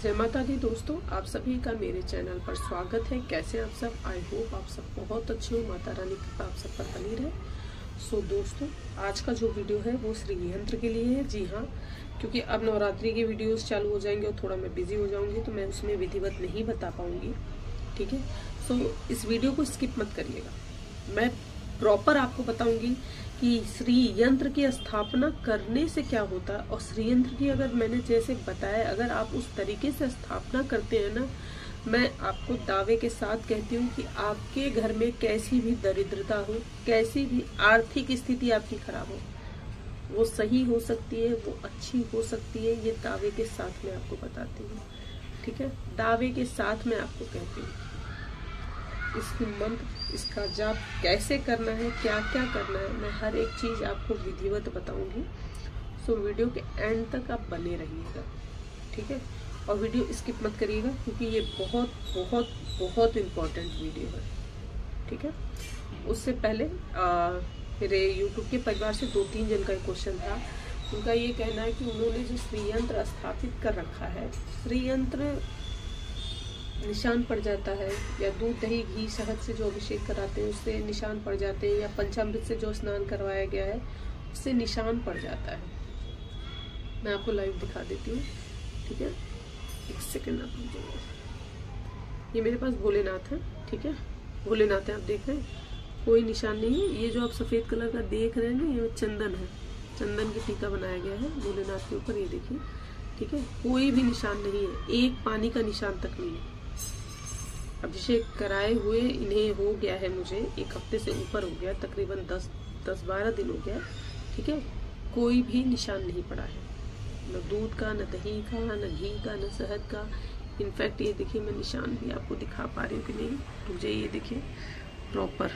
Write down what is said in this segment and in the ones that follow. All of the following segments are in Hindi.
जय माता दी दोस्तों, आप सभी का मेरे चैनल पर स्वागत है। कैसे आप सब? आई होप आप सब बहुत अच्छे हो। माता रानी की कृपा आप सब पर बनी रहे। सो दोस्तों, आज का जो वीडियो है वो श्री यंत्र के लिए है। जी हाँ, क्योंकि अब नवरात्रि के वीडियोस चालू हो जाएंगे और थोड़ा मैं बिजी हो जाऊंगी, तो मैं उसमें विधिवत नहीं बता पाऊंगी। ठीक है, सो इस वीडियो को स्किप मत करिएगा। मैं प्रॉपर आपको बताऊंगी कि श्री यंत्र की स्थापना करने से क्या होता है, और श्री यंत्र की अगर मैंने जैसे बताया, अगर आप उस तरीके से स्थापना करते हैं ना, मैं आपको दावे के साथ कहती हूँ कि आपके घर में कैसी भी दरिद्रता हो, कैसी भी आर्थिक स्थिति आपकी खराब हो, वो सही हो सकती है, वो अच्छी हो सकती है। ये दावे के साथ मैं आपको बताती हूँ। ठीक है, दावे के साथ मैं आपको कहती हूँ। इसकी मंत्र, इसका जाप कैसे करना है, क्या क्या करना है, मैं हर एक चीज आपको विधिवत बताऊंगी। सो वीडियो के एंड तक आप बने रहिएगा। ठीक है, और वीडियो स्किप मत करिएगा, क्योंकि ये बहुत बहुत बहुत इम्पोर्टेंट वीडियो है। ठीक है, उससे पहले मेरे यूट्यूब के परिवार से 2-3 जन का क्वेश्चन था। उनका ये कहना है कि उन्होंने जो श्री यंत्र स्थापित कर रखा है, श्री यंत्र निशान पड़ जाता है, या दूध दही घी शहद से जो अभिषेक कराते हैं उससे निशान पड़ जाते हैं, या पंचामृत से जो स्नान करवाया गया है उससे निशान पड़ जाता है। मैं आपको लाइव दिखा देती हूँ। ठीक है, एक सेकंड आप लीजिएगा। ये मेरे पास भोलेनाथ है। ठीक है, भोलेनाथ है, आप देख रहे हैं, कोई निशान नहीं है। ये जो आप सफेद कलर का देख रहे हैं ना, ये चंदन है, चंदन की टीका बनाया गया है भोलेनाथ के ऊपर, ये देखिए। ठीक है, कोई भी निशान नहीं है, एक पानी का निशान तक नहीं है। अभिषेक कराए हुए इन्हें हो गया है, मुझे 1 हफ्ते से ऊपर हो गया, तकरीबन 10-12 दिन हो गया। ठीक है, कोई भी निशान नहीं पड़ा है, न दूध का, न दही का, न घी का, न शहद का। इनफैक्ट ये देखिए, मैं निशान भी आपको दिखा पा रही हूँ कि नहीं, मुझे ये देखिए प्रॉपर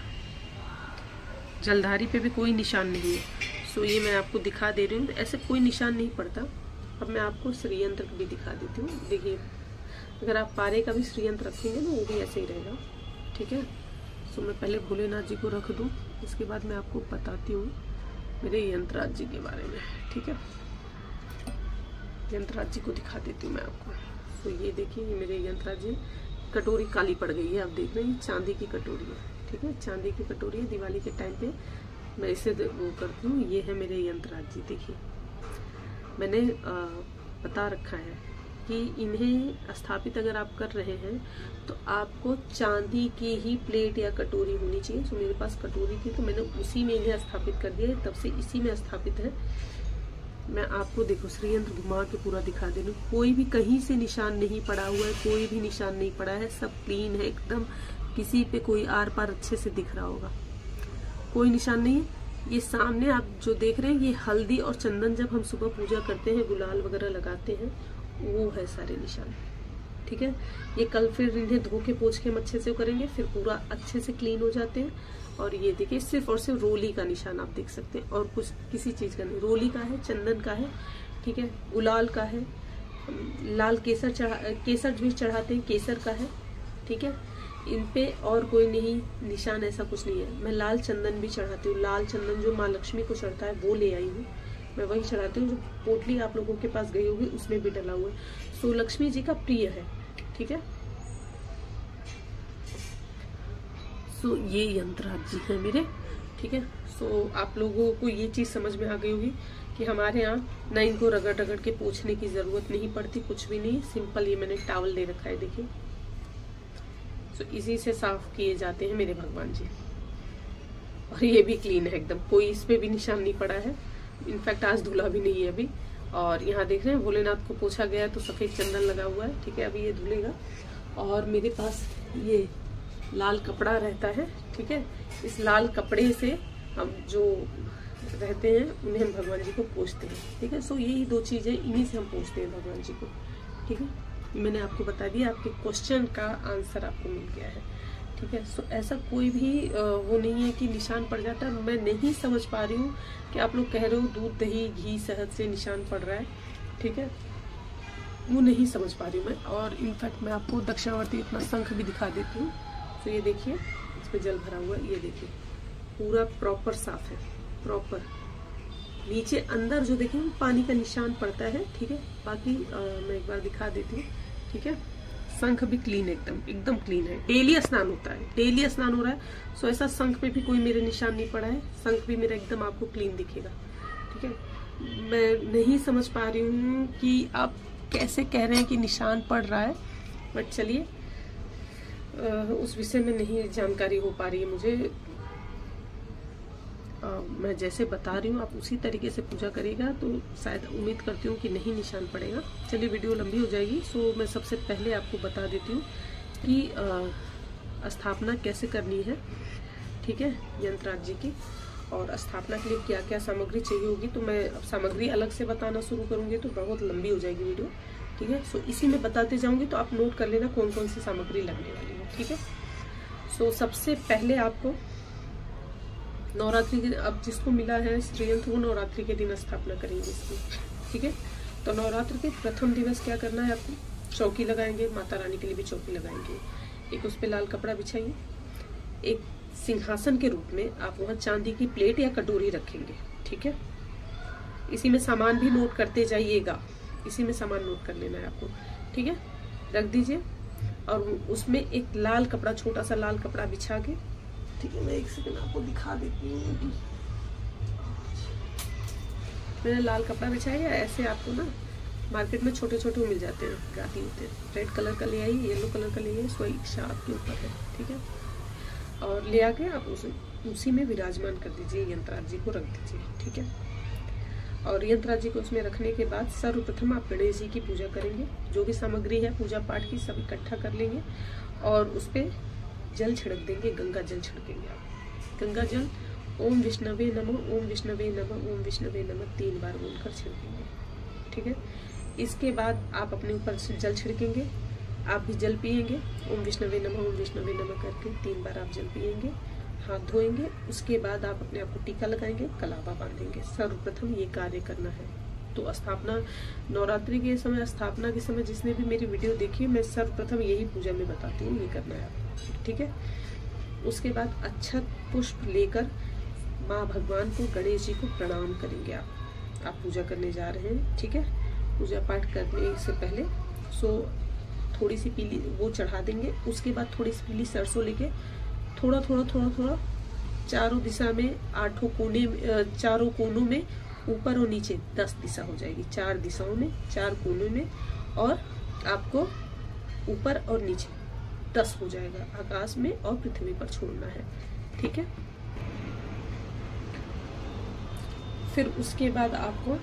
जलधारी पे भी कोई निशान नहीं है। सो ये मैं आपको दिखा दे रही हूँ, ऐसे कोई निशान नहीं पड़ता। अब मैं आपको श्री यंत्र भी दिखा देती हूँ। देखिए, अगर आप पारे का भी श्री यंत्र रखेंगे ना, वो भी ऐसे ही रहेगा। ठीक है, सो मैं पहले भोलेनाथ जी को रख दूं, उसके बाद मैं आपको बताती हूँ मेरे यंत्रराज जी के बारे में। ठीक है, यंत्रराज जी को दिखा देती हूँ मैं आपको। तो ये देखिए, ये मेरे यंत्रराज जी। कटोरी काली पड़ गई है, आप देख रहे हैं, चांदी की कटोरी है। ठीक है, चांदी की कटोरी है। दिवाली के टाइम पे मैं इसे वो करती हूँ। ये है मेरे यंत्रराज जी। देखिए, मैंने बता रखा है कि इन्हें स्थापित अगर आप कर रहे हैं तो आपको चांदी की ही प्लेट या कटोरी होनी चाहिए। तो मेरे पास कटोरी थी, तो मैंने उसी में इन्हें स्थापित कर दिया है, तब से इसी में स्थापित है। मैं आपको देखो श्री यंत्र घुमा के पूरा दिखा दे रही हूँ। कोई भी कहीं से निशान नहीं पड़ा हुआ है, कोई भी निशान नहीं पड़ा है, सब क्लीन है एकदम। किसी पे कोई आर पार अच्छे से दिख रहा होगा, कोई निशान नहीं है। ये सामने आप जो देख रहे हैं, ये हल्दी और चंदन जब हम सुबह पूजा करते हैं, गुलाल वगैरह लगाते हैं, वो है सारे निशान। ठीक है, ये कल फिर इन्हें धो के पोंछ के हम अच्छे से करेंगे, फिर पूरा अच्छे से क्लीन हो जाते हैं। और ये देखिए, सिर्फ और सिर्फ रोली का निशान आप देख सकते हैं, और कुछ किसी चीज का नहीं। रोली का है, चंदन का है, ठीक है, गुलाल का है, लाल केसर भी चढ़ाते हैं, केसर का है। ठीक है, इन पे और कोई नहीं निशान, ऐसा कुछ नहीं है। मैं लाल चंदन भी चढ़ाती हूँ। लाल चंदन जो माँ लक्ष्मी को चढ़ता है वो ले आई हूँ, मैं वही चढ़ाती हूँ। जो पोटली आप लोगों के पास गई होगी उसमें भी डला हुआ है। सो लक्ष्मी जी का प्रिय है। ठीक है, सो ये यंत्रराज जी है मेरे। ठीक है, सो आप लोगों को ये चीज समझ में आ गई होगी कि हमारे यहाँ ना इनको रगड़ रगड़ के पोंछने की जरूरत नहीं पड़ती, कुछ भी नहीं। सिंपल ये मैंने टॉवल ले रखा है, देखिए। सो इसी से साफ किए जाते हैं मेरे भगवान जी। और ये भी क्लीन है एकदम, कोई इस पे भी निशान नहीं पड़ा है। इनफैक्ट आज धुला भी नहीं है अभी। और यहाँ देख रहे हैं, भोलेनाथ को पोछा गया है, तो सफेद चंदन लगा हुआ है। ठीक है, अभी ये धुलेगा। और मेरे पास ये लाल कपड़ा रहता है। ठीक है, इस लाल कपड़े से हम जो रहते हैं उन्हें हम भगवान जी को पोछते हैं। ठीक है, सो यही 2 चीजें, इन्हीं से हम पोछते हैं भगवान जी को। ठीक है, मैंने आपको बता दिया, आपके क्वेश्चन का आंसर आपको मिल गया है। ठीक है, सो ऐसा कोई भी वो नहीं है कि निशान पड़ जाता है। मैं नहीं समझ पा रही हूँ कि आप लोग कह रहे हो दूध दही घी शहद से निशान पड़ रहा है। ठीक है, वो नहीं समझ पा रही हूँ मैं। और इनफैक्ट मैं आपको दक्षिणावर्ती अपना शंख भी दिखा देती हूँ। तो ये देखिए, इस पे जल भरा हुआ है, ये देखिए पूरा प्रॉपर साफ है, प्रॉपर। नीचे अंदर जो देखें पानी का निशान पड़ता है। ठीक है, बाकी मैं एक बार दिखा देती हूँ। ठीक है। शंख भी क्लीन, एकदम क्लीन है। डेली स्नान होता है, डेली स्नान हो रहा है। सो ऐसा शंख पे भी कोई मेरे निशान नहीं पड़ा है। शंख भी मेरा एकदम आपको क्लीन दिखेगा, ठीक है। मैं नहीं समझ पा रही हूँ कि आप कैसे कह रहे हैं कि निशान पड़ रहा है, बट चलिए उस विषय में नहीं जानकारी हो पा रही है मुझे। मैं जैसे बता रही हूँ आप उसी तरीके से पूजा करिएगा तो शायद उम्मीद करती हूँ कि नहीं निशान पड़ेगा। चलिए वीडियो लंबी हो जाएगी। सो मैं सबसे पहले आपको बता देती हूँ कि स्थापना कैसे करनी है, ठीक है, यंत्रराज जी की। और स्थापना के लिए क्या क्या सामग्री चाहिए होगी तो मैं अब सामग्री अलग से बताना शुरू करूँगी तो बहुत लंबी हो जाएगी वीडियो, ठीक है। सो इसी में बताते जाऊँगी तो आप नोट कर लेना कौन कौन सी सामग्री लगने वाली है, ठीक है। सो सबसे पहले आपको नवरात्रि के, अब जिसको मिला है श्रीयंत्र वो नवरात्रि के दिन स्थापना करेंगे इसकी, ठीक है। तो नवरात्र के प्रथम दिवस क्या करना है आपको, चौकी लगाएंगे, माता रानी के लिए भी चौकी लगाएंगे। एक उस पर लाल कपड़ा बिछाइए। एक सिंहासन के रूप में आप वहाँ चांदी की प्लेट या कटोरी रखेंगे, ठीक है। इसी में सामान भी नोट करते जाइएगा, इसी में सामान नोट कर लेना है आपको, ठीक है। रख दीजिए और उसमें एक लाल कपड़ा, छोटा सा लाल कपड़ा बिछा के, ठीक है। मैं एक सेकंड आपको दिखा देती हूँ। मैंने लाल कपड़ा बिछाया, ऐसे आपको ना मार्केट में छोटे छोटे मिल जाते हैं, गाती होते हैं। रेड कलर का ले आइए, येलो कलर का ले आइए, सो इच्छा आपके ऊपर है, ठीक है। और ले आके आप उसी में विराजमान कर दीजिए, यंत्रराज जी को रख दीजिए, ठीक है। और यंत्रराज जी को उसमें रखने के बाद सर्वप्रथम आप गणेश जी की पूजा करेंगे। जो भी सामग्री है पूजा पाठ की सब इकट्ठा कर लेंगे और उस पर जल छिड़क देंगे, गंगा जल छिड़केंगे आप। गंगा जल ओम विष्णवे नमः, ओम विष्णवे नमः, ओम विष्णवे नमः 3 बार बोलकर छिड़केंगे, ठीक है। इसके बाद आप अपने ऊपर से जल छिड़केंगे, आप भी जल पिएंगे। ओम विष्णवे नमः, ओम विष्णवे नमः करके 3 बार आप जल पिएंगे, हाथ धोएंगे। उसके बाद आप अपने आप को टीका लगाएंगे, कलावा बांधेंगे। सर्वप्रथम ये कार्य करना है। तो स्थापना नवरात्रि के समय, स्थापना के समय जिसने भी मेरी वीडियो देखी है, मैं सर्वप्रथम यही पूजा में बताती हूँ, ये करना है आपको, ठीक है। उसके बाद अक्षत पुष्प लेकर माँ भगवान को, गणेश जी को प्रणाम करेंगे आप पूजा करने जा रहे हैं, ठीक है। पूजा पाठ करने से पहले सो थोड़ी सी पीली वो चढ़ा देंगे। उसके बाद थोड़ी सी पीली सरसों लेके थोड़ा थोड़ा थोड़ा थोड़ा चारों दिशा में, 8 कोने, चारों कोनों में, ऊपर और नीचे 10 दिशा हो जाएगी, 4 दिशाओं में, 4 कोनों में, और आपको ऊपर और नीचे 10 हो जाएगा, आकाश में और पृथ्वी पर छोड़ना है, ठीक है। फिर उसके बाद आपको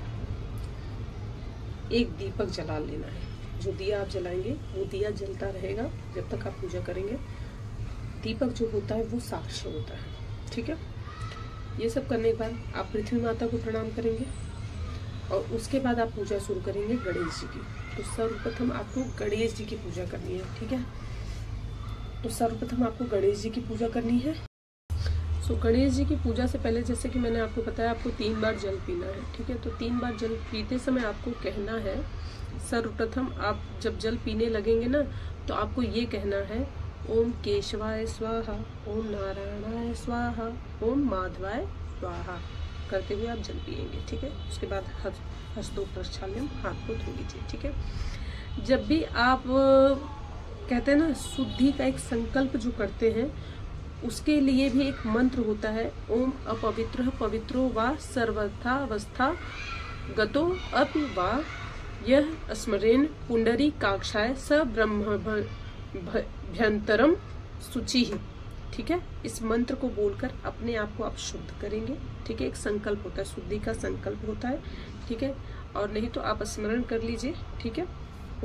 एक दीपक जला लेना है। जो दिया आप जलाएंगे वो दिया जलता रहेगा जब तक आप पूजा करेंगे। दीपक जो होता है वो साक्ष्य होता है, ठीक है। ये सब करने के बाद आप पृथ्वी माता को प्रणाम करेंगे और उसके बाद आप पूजा शुरू करेंगे गणेश जी की। तो सर्वप्रथम आपको गणेश जी की पूजा करनी है, ठीक है। तो सर्वप्रथम आपको गणेश जी की पूजा करनी है। सो गणेश जी की पूजा से पहले, जैसे कि मैंने आपको बताया, आपको 3 बार जल पीना है, ठीक है। तो 3 बार जल पीते समय आपको कहना है, सर्वप्रथम आप जब जल पीने लगेंगे ना तो आपको ये कहना है, ओम केशवाय स्वाहा, ओम नारायणाय स्वाहा, ओम माधवाय स्वाहा करते हुए आप जल पिएंगे, ठीक है। उसके बाद हस्तो प्रक्षाल्यम, हाथ को धो लीजिए, ठीक है। जब भी आप कहते हैं ना शुद्धि का एक संकल्प जो करते हैं, उसके लिए भी एक मंत्र होता है, ओम अपवित्र पवित्रो वा सर्वथावस्था गतो अपि वा यह स्मरेन पुंडरी काक्षाय स ब्रह्मभ्यंतरम शुचि, ठीक है। इस मंत्र को बोलकर अपने आप को आप शुद्ध करेंगे, ठीक है। एक संकल्प होता है, शुद्धि का संकल्प होता है, ठीक है। और नहीं तो आप स्मरण कर लीजिए, ठीक है।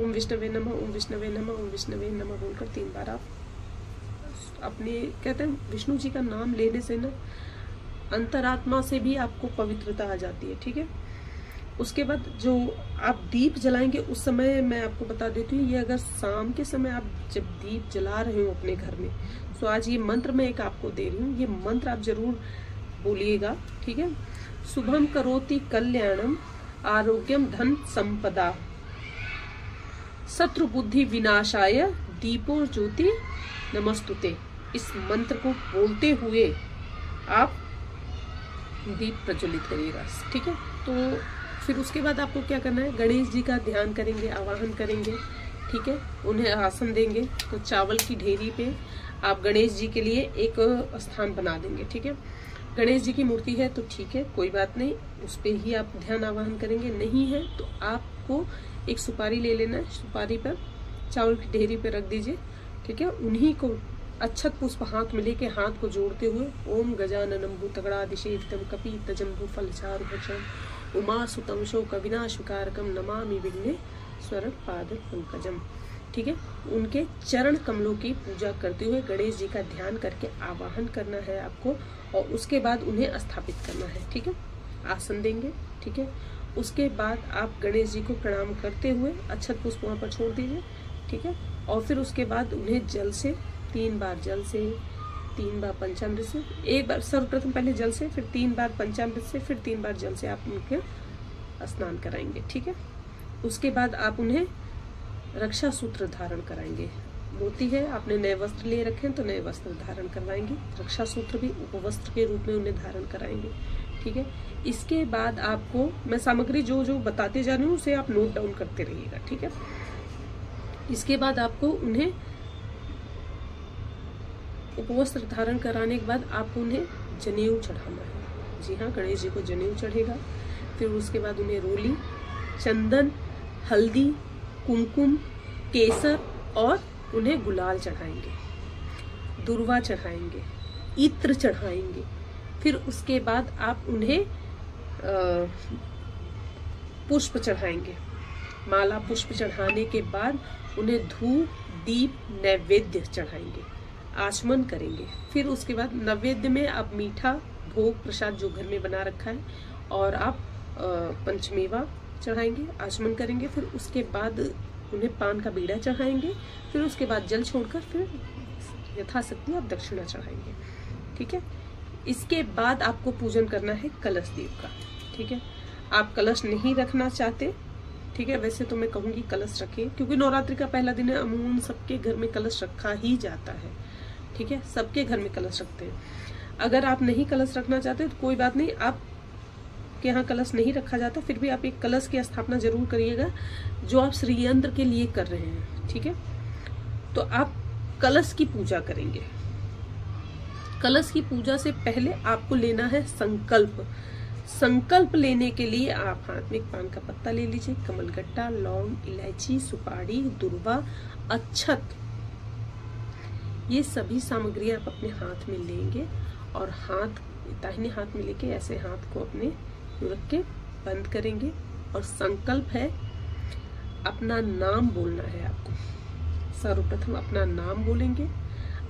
ओम विष्णवे नमः, ओम विष्णवे नमः, ओम विष्णवे नमः बोलकर 3 बार आप अपने, कहते हैं विष्णु जी का नाम लेने से ना अंतरात्मा से भी आपको पवित्रता आ जाती है, ठीक है। उसके बाद जो आप दीप जलाएंगे उस समय मैं आपको बता देती हूँ, ये अगर शाम के समय आप जब दीप जला रहे हो अपने घर में, तो आज ये मंत्र मैं एक आपको दे रही हूँ, ये मंत्र आप जरूर बोलिएगा, ठीक है। शुभम करोति कल्याणम आरोग्यम धन संपदा शत्रु बुद्धि विनाशाय दीपो ज्योति नमस्तुते। इस मंत्र को बोलते हुए आप दीप प्रज्वलित करिएगा, ठीक है। तो फिर उसके बाद आपको क्या करना है, गणेश जी का ध्यान करेंगे, आवाहन करेंगे, ठीक है, उन्हें आसन देंगे। तो चावल की ढेरी पे आप गणेश जी के लिए एक स्थान बना देंगे। ठीक है, गणेश जी की मूर्ति है तो ठीक है, कोई बात नहीं, उस पे ही आप ध्यान आवाहन करेंगे। नहीं है तो आपको एक सुपारी ले लेना है, सुपारी पर चावल की ढेरी पे रख दीजिए। ठीक है, उन्हीं को अक्षत पुष्प हाथ में लेके हाथ को जोड़ते हुए ओम गजाननम भूतगणादिसेवितम कपित्तजम्बू फलचारुभक्षण उमा सुतम शोक विनाशकारकम नमामि विघ्नेश्वर पाद पंकजम। ठीक है, उनके चरण कमलों की पूजा करते हुए गणेश जी का ध्यान करके आवाहन करना है आपको, और उसके बाद उन्हें स्थापित करना है। ठीक है, आसन देंगे। ठीक है, उसके बाद आप गणेश जी को प्रणाम करते हुए अक्षत पुष्प वहां पर छोड़ दीजिए। ठीक है, और फिर उसके बाद उन्हें जल से 3 बार, जल से 3 बार पंचामृत से, एक बार सर्वप्रथम पहले जल से, फिर 3 बार पंचामृत से, फिर 3 बार जल से आप उनके स्नान कराएंगे। ठीक है, उसके बाद आप उन्हें रक्षा सूत्र धारण कराएंगे। मोती है, आपने नए वस्त्र लिए रखे हैं तो नए वस्त्र धारण करवाएंगे। रक्षा सूत्र भी उपवस्त्र के रूप में उन्हें धारण कराएंगे। ठीक है, इसके बाद आपको मैं सामग्री जो जो बताते जा रही हूँ उसे आप नोट डाउन करते रहिएगा। ठीक है, इसके बाद आपको उन्हें उपवस्त्र धारण कराने के बाद आपको उन्हें जनेऊ चढ़ाना है। जी हाँ, गणेश जी को जनेऊ चढ़ेगा। फिर उसके बाद उन्हें रोली, चंदन, हल्दी, कुमकुम, केसर और उन्हें गुलाल चढ़ाएंगे, दुर्वा चढ़ाएंगे, इत्र चढ़ाएंगे। फिर उसके बाद आप उन्हें पुष्प चढ़ाएंगे। माला पुष्प चढ़ाने के बाद उन्हें धूप, दीप, नैवेद्य चढ़ाएंगे, आचमन करेंगे। फिर उसके बाद नैवेद्य में आप मीठा भोग प्रसाद जो घर में बना रखा है और आप पंचमेवा चढ़ाएंगे, आचमन करेंगे। फिर उसके बाद उन्हें पान का बीड़ा चढ़ाएंगे। फिर उसके बाद जल छोड़कर फिर यथाशक्ति आप दक्षिणा चढ़ाएंगे। ठीक है, इसके बाद आपको पूजन करना है कलश देव का। ठीक है, आप कलश नहीं रखना चाहते, ठीक है, वैसे तो मैं कहूंगी कलश रखें, क्योंकि नवरात्रि का पहला दिन है, अमूमन सबके घर में कलश रखा ही जाता है। ठीक है, सबके घर में कलश रखते हैं। अगर आप नहीं कलश रखना चाहते तो कोई बात नहीं, आप के यहाँ कलश नहीं रखा जाता, फिर भी आप एक कलश की स्थापना जरूर करिएगा जो आप श्री यंत्र के लिए कर रहे हैं। ठीक है, तो आप कलश की पूजा करेंगे। कलश की पूजा से पहले आपको लेना है संकल्प। संकल्प लेने के लिए आप हाथ में एक पान का पत्ता ले लीजिए, कमलगट्टा, लौंग, इलायची, सुपारी, दुर्वा, अक्षत, ये सभी सामग्रियां आप अपने हाथ में लेंगे और दाहिने हाथ में लेके ऐसे हाथ को अपने रख के बंद करेंगे। और संकल्प है, अपना नाम बोलना है आपको। सर्वप्रथम अपना नाम बोलेंगे।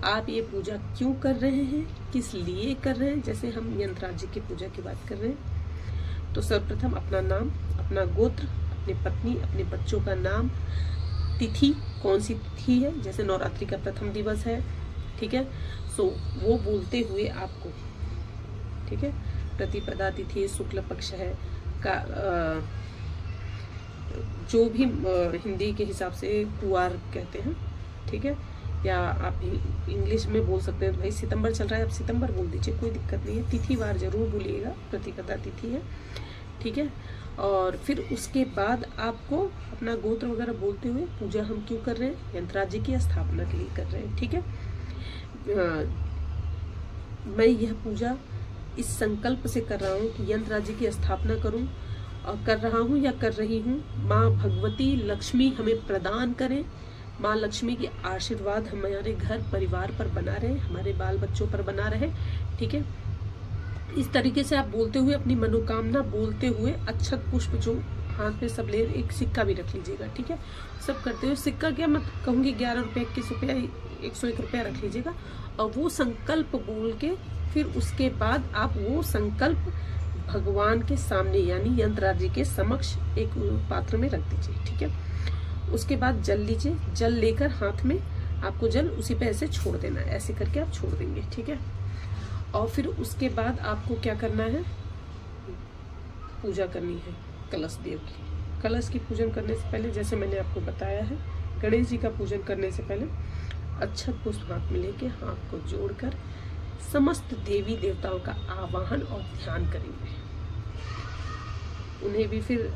आप ये पूजा क्यों कर रहे हैं, किस लिए कर रहे हैं, जैसे हम यंत्रराज की पूजा की बात कर रहे हैं। तो सर्वप्रथम अपना नाम, अपना गोत्र, अपनी पत्नी, अपने बच्चों का नाम, तिथि कौन सी तिथि है, जैसे नवरात्रि का प्रथम दिवस है। ठीक है, सो वो बोलते हुए आपको, ठीक है, प्रतिपदा तिथि शुक्ल पक्ष है का जो भी हिंदी के हिसाब से कुवार कहते हैं। ठीक है, या आप इंग्लिश में बोल सकते हैं, भाई सितंबर चल रहा है आप सितंबर बोल दीजिए, कोई दिक्कत नहीं है। तिथिवार जरूर बोलिएगा, प्रतिपदा तिथि है। ठीक है, और फिर उसके बाद आपको अपना गोत्र वगैरह बोलते हुए, पूजा हम क्यों कर रहे हैं, यंत्रराज की स्थापना के लिए कर रहे हैं। ठीक है, मैं यह पूजा इस संकल्प से कर रहा हूँ कि यंत्रराज की स्थापना करूँ और कर रहा हूँ या कर रही हूँ। माँ भगवती लक्ष्मी हमें प्रदान करें, माँ लक्ष्मी की आशीर्वाद हमारे घर परिवार पर बना रहे, हमारे बाल बच्चों पर बना रहे। ठीक है, इस तरीके से आप बोलते हुए अपनी मनोकामना बोलते हुए अक्षत पुष्प जो हाथ में सब ले, एक सिक्का भी रख लीजिएगा। ठीक है, सब करते हुए, सिक्का क्या मैं कहूँगी 11 रुपये, 21 रुपया, 101 रुपया रख लीजिएगा। और वो संकल्प बोल के फिर उसके बाद आप वो संकल्प भगवान के सामने यानी यंत्रराज जी के समक्ष एक पात्र में रख दीजिए। ठीक है, उसके बाद जल लीजिए, जल लेकर हाथ में आपको जल उसी पे ऐसे छोड़ देना है, ऐसे करके आप छोड़ देंगे। ठीक है, और फिर उसके बाद आपको क्या करना है, पूजा करनी है कलश देव की। कलश की पूजन करने से पहले, जैसे मैंने आपको बताया है, गणेश जी का पूजन करने से पहले अक्षत पुष्प हाथ में लेके हाथ को जोड़कर समस्त देवी देवताओं का आवाहन और ध्यान करेंगे। उन्हें भी फिर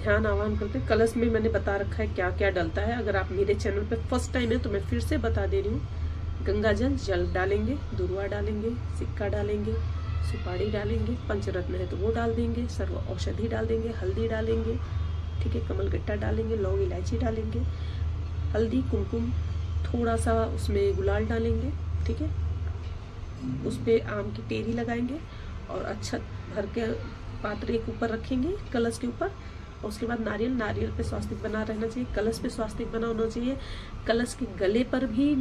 ध्यान आवाहन करते हैं। कलश में मैंने बता रखा है क्या क्या डलता है। अगर आप मेरे चैनल पे फर्स्ट टाइम है तो मैं फिर से बता दे रही हूँ। गंगा जल डालेंगे, दुर्वा डालेंगे, सिक्का डालेंगे, सुपारी डालेंगे, पंचरत्न है तो वो डाल देंगे, सर्व औषधि डाल देंगे, हल्दी डालेंगे, ठीक है, कमल गट्टा डालेंगे, लौंग इलायची डालेंगे, हल्दी, कुमकुम, थोड़ा सा उसमें गुलाल डालेंगे, ठीक है। उस पे आम की टेरी लगाएंगे और अच्छा भर के पात्र के ऊपर रखेंगे, कलश के ऊपर। और उसके बाद नारियल पे स्वास्तिक बना रहना चाहिए, कलश पे स्वास्तिक बना होना चाहिए, कलश के गले पर भी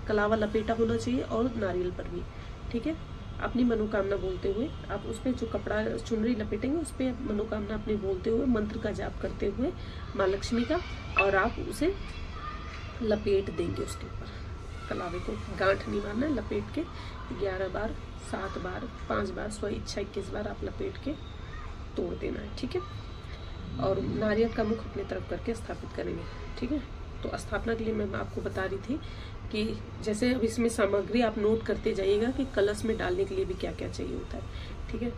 कलावा लपेटा होना चाहिए और नारियल पर भी, ठीक है। अपनी मनोकामना बोलते हुए आप उस पे जो कपड़ा चुनरी लपेटेंगे उस पे मनोकामना अपनी बोलते हुए मंत्र का जाप करते हुए माँ लक्ष्मी का, और आप उसे लपेट देंगे उसके ऊपर। कलावे को गांठ नहीं मारना है, लपेट के 11 बार, 7 बार, 5 बार, स्व इच्छा 21 बार आप लपेट के तोड़ देना है, ठीक है। और नारियल का मुख अपनी तरफ करके स्थापित करेंगे, ठीक है। तो स्थापना के लिए मैं आपको बता रही थी कि जैसे अब इसमें सामग्री आप नोट करते जाइएगा कि कलश में डालने के लिए भी क्या क्या चाहिए होता है, ठीक है।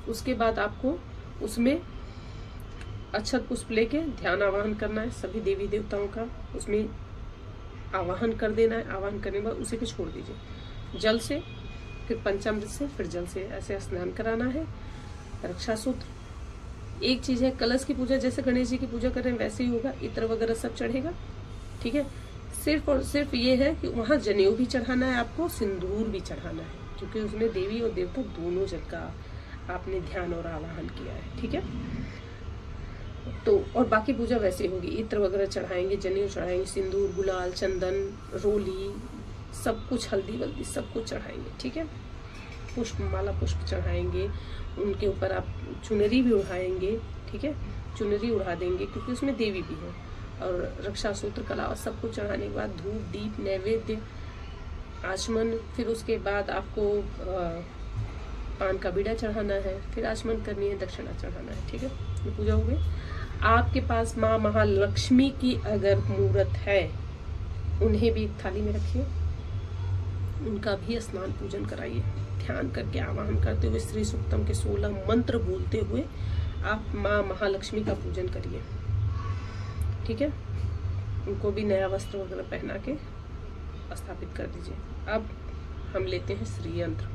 उसके बाद आपको उसमें अक्षत पुष्प लेके ध्यान आवाहन करना है, सभी देवी देवताओं का उसमें आवाहन कर देना है। आवाहन करने के बाद उसी पे छोड़ दीजिए जल से, फिर पंचामृत से, फिर जल से ऐसे स्नान कराना है। रक्षा सूत्र एक चीज है, कलश की पूजा जैसे गणेश जी की पूजा कर रहे हैं वैसे ही होगा, इत्र वगैरह सब चढ़ेगा, ठीक है। सिर्फ और सिर्फ ये है कि वहां जनेऊ भी चढ़ाना है आपको, सिंदूर भी चढ़ाना है, क्योंकि उसमें देवी और देवता दोनों जन का आपने ध्यान और आवाहन किया है, ठीक है। तो और बाकी पूजा वैसे होगी, इत्र वगैरह चढ़ाएंगे, जनेऊ चढ़ाएंगे, सिंदूर, गुलाल, चंदन, रोली, सब कुछ, हल्दी वल्दी सब कुछ चढ़ाएंगे, ठीक है। पुष्प माला पुष्प चढ़ाएंगे, उनके ऊपर आप चुनरी भी उड़ाएंगे, ठीक है, चुनरी उड़ा देंगे क्योंकि उसमें देवी भी है। और रक्षा सूत्र, कलावा सब कुछ चढ़ाने के बाद धूप, दीप, नैवेद्य, आचमन, फिर उसके बाद आपको पान का बीड़ा चढ़ाना है, फिर आचमन करनी है, दक्षिणा चढ़ाना है, ठीक है। ये पूजा हो गई। आपके पास माँ महालक्ष्मी की अगर मूर्त है, उन्हें भी थाली में रखिए, उनका भी स्नान पूजन कराइए। ध्यान करके आवाहन करते हुए श्री सूक्तम के 16 मंत्र बोलते हुए आप माँ महालक्ष्मी का पूजन करिए, ठीक है। उनको भी नया वस्त्र वगैरह पहना के स्थापित कर दीजिए। अब हम लेते हैं श्री यंत्र।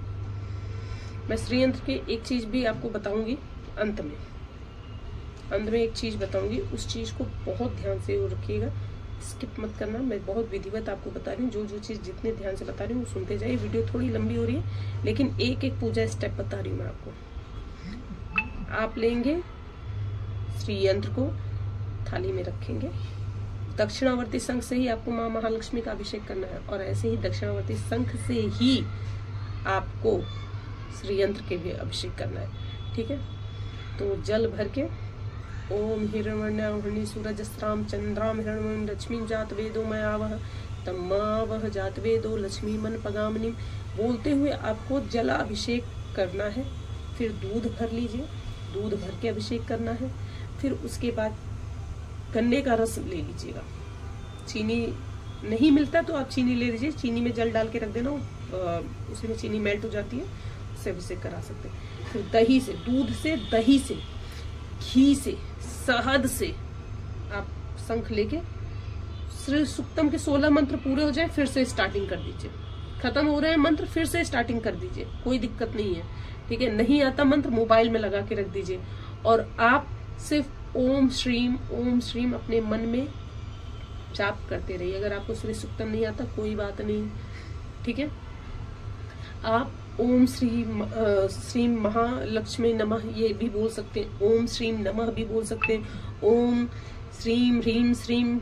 मैं श्री यंत्र की एक चीज भी आपको बताऊंगी अंत में एक चीज बताऊंगी, उस चीज को बहुत ध्यान से रखिएगा, स्किप मत करना। मैं बहुत विधिवत आपको बता रही हूँ, जो चीज जितने ध्यान से बता रही हूँ वो सुनते जाइए। वीडियो थोड़ी लंबी हो रही है लेकिन एक एक पूजा स्टेप बता रही हूँ मैं आपको। आप लेंगे श्री यंत्र को, थाली में रखेंगे, दक्षिणावर्ती शंख से ही आपको माँ महालक्ष्मी का अभिषेक करना है, और ऐसे ही दक्षिणावर्ती शंख से ही आपको श्री यंत्र के भी अभिषेक करना है, ठीक है। तो जल भर के ओम हिरण्यवर्णी सूरजस्राम चंद्राम हिरण्यवर्णी लक्ष्मी जात वेदो मयावह तमावह जात वेदो लक्ष्मी मन पगामनी बोलते हुए आपको जलाभिषेक करना है। फिर दूध भर लीजिए, दूध भर के अभिषेक करना है। फिर उसके बाद गन्ने का रस ले लीजिएगा। चीनी नहीं मिलता तो आप चीनी ले लीजिए, चीनी में जल डाल के रख देना, उसी में चीनी मेल्ट हो जाती है, उससे अभिषेक करा सकते हैं। फिर दही से, दूध से, दही से, घी से, शहद से आप शंख लेके श्री सूक्तम के 16 मंत्र पूरे हो जाए फिर से स्टार्टिंग कर दीजिए। खत्म हो रहे हैं मंत्र फिर से स्टार्टिंग कर दीजिए, कोई दिक्कत नहीं है, ठीक है। नहीं आता मंत्र मोबाइल में लगा के रख दीजिए और आप सिर्फ ओम श्रीम अपने मन में जाप करते रहिए। अगर आपको श्री सूक्तम नहीं आता कोई बात नहीं, ठीक है। आप ओम श्रीम महालक्ष्मी नमः ये भी बोल सकते हैं, ओम श्रीम नमः भी बोल सकते हैं, ओम श्रीम ह्रीम श्रीम